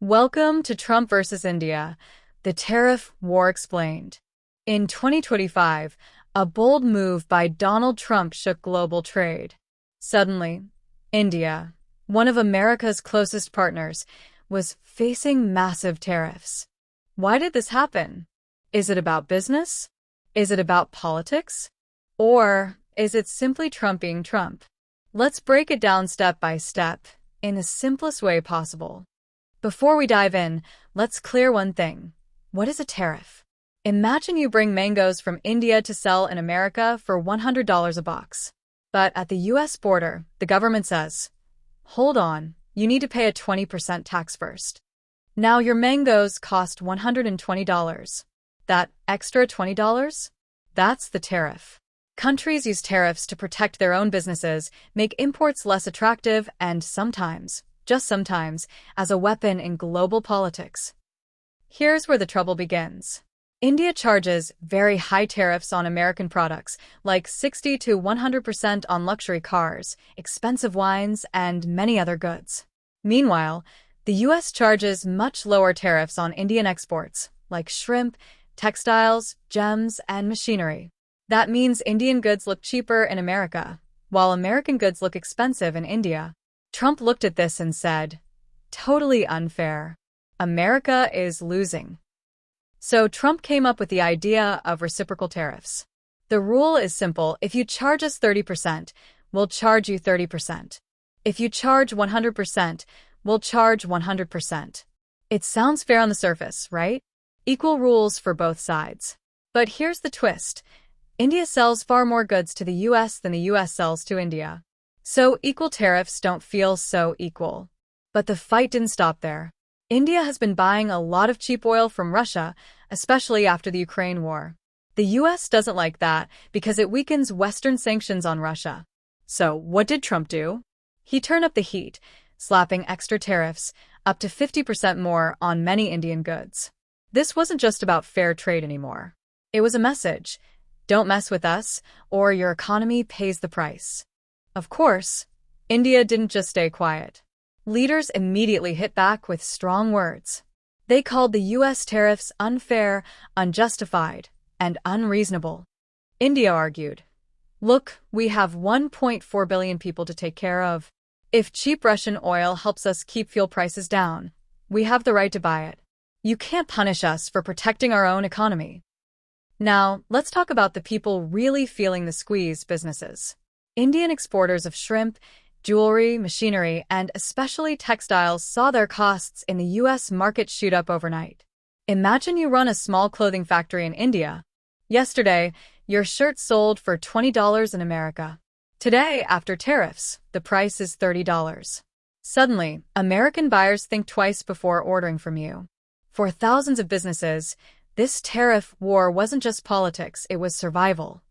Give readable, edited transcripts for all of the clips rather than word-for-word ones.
Welcome to Trump versus India, the tariff war explained. In 2025, a bold move by Donald Trump shook global trade. Suddenly, India, one of America's closest partners, was facing massive tariffs. Why did this happen? Is it about business? Is it about politics? Or is it simply Trump being Trump? Let's break it down step by step, in the simplest way possible. Before we dive in, let's clear one thing. What is a tariff? Imagine you bring mangoes from India to sell in America for $100 a box. But at the U.S. border, the government says, hold on, you need to pay a 20% tax first. Now your mangoes cost $120. That extra $20? That's the tariff. Countries use tariffs to protect their own businesses, make imports less attractive, and sometimes, just sometimes, as a weapon in global politics. Here's where the trouble begins. India charges very high tariffs on American products, like 60 to 100% on luxury cars, expensive wines, and many other goods. Meanwhile, the U.S. charges much lower tariffs on Indian exports, like shrimp, textiles, gems, and machinery. That means Indian goods look cheaper in America, while American goods look expensive in India. Trump looked at this and said, totally unfair. America is losing. So Trump came up with the idea of reciprocal tariffs. The rule is simple. If you charge us 30%, we'll charge you 30%. If you charge 100%, we'll charge 100%. It sounds fair on the surface, right? Equal rules for both sides. But here's the twist. India sells far more goods to the U.S. than the U.S. sells to India. So equal tariffs don't feel so equal. But the fight didn't stop there. India has been buying a lot of cheap oil from Russia, especially after the Ukraine war. The U.S. doesn't like that because it weakens Western sanctions on Russia. So what did Trump do? He turned up the heat, slapping extra tariffs, up to 50% more on many Indian goods. This wasn't just about fair trade anymore. It was a message. Don't mess with us, or your economy pays the price. Of course, India didn't just stay quiet. Leaders immediately hit back with strong words. They called the U.S. tariffs unfair, unjustified, and unreasonable. India argued, look, we have 1.4 billion people to take care of. If cheap Russian oil helps us keep fuel prices down, we have the right to buy it. You can't punish us for protecting our own economy. Now, let's talk about the people really feeling the squeeze: businesses. Indian exporters of shrimp, jewelry, machinery, and especially textiles saw their costs in the U.S. market shoot up overnight. Imagine you run a small clothing factory in India. Yesterday, your shirt sold for $20 in America. Today, after tariffs, the price is $30. Suddenly, American buyers think twice before ordering from you. For thousands of businesses, this tariff war wasn't just politics, it was survival.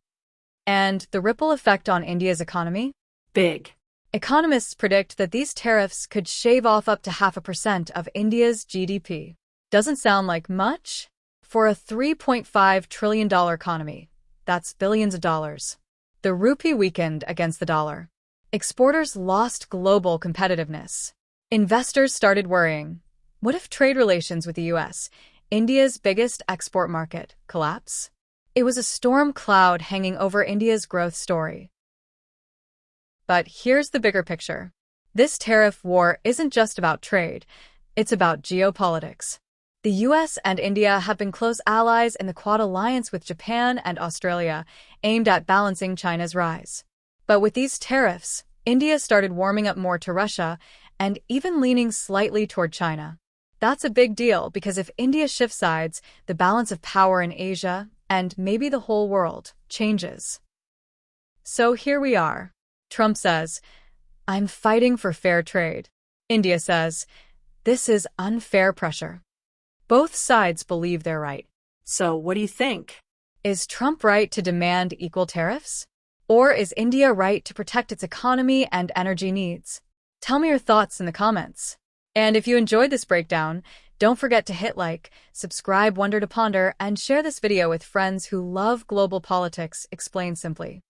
And the ripple effect on India's economy? Big. Economists predict that these tariffs could shave off up to 0.5% of India's GDP. Doesn't sound like much? For a $3.5 trillion economy, that's billions of dollars. The rupee weakened against the dollar. Exporters lost global competitiveness. Investors started worrying. What if trade relations with the U.S., India's biggest export market, collapse? It was a storm cloud hanging over India's growth story. But here's the bigger picture. This tariff war isn't just about trade, it's about geopolitics. The U.S. and India have been close allies in the Quad alliance with Japan and Australia, aimed at balancing China's rise. But with these tariffs, India started warming up more to Russia and even leaning slightly toward China. That's a big deal because if India shifts sides, the balance of power in Asia, and maybe the whole world, changes. So here we are. Trump says, I'm fighting for fair trade. India says, this is unfair pressure. Both sides believe they're right. So what do you think? Is Trump right to demand equal tariffs? Or is India right to protect its economy and energy needs? Tell me your thoughts in the comments. And if you enjoyed this breakdown, don't forget to hit like, subscribe, Wonder to Ponder, and share this video with friends who love global politics explained simply.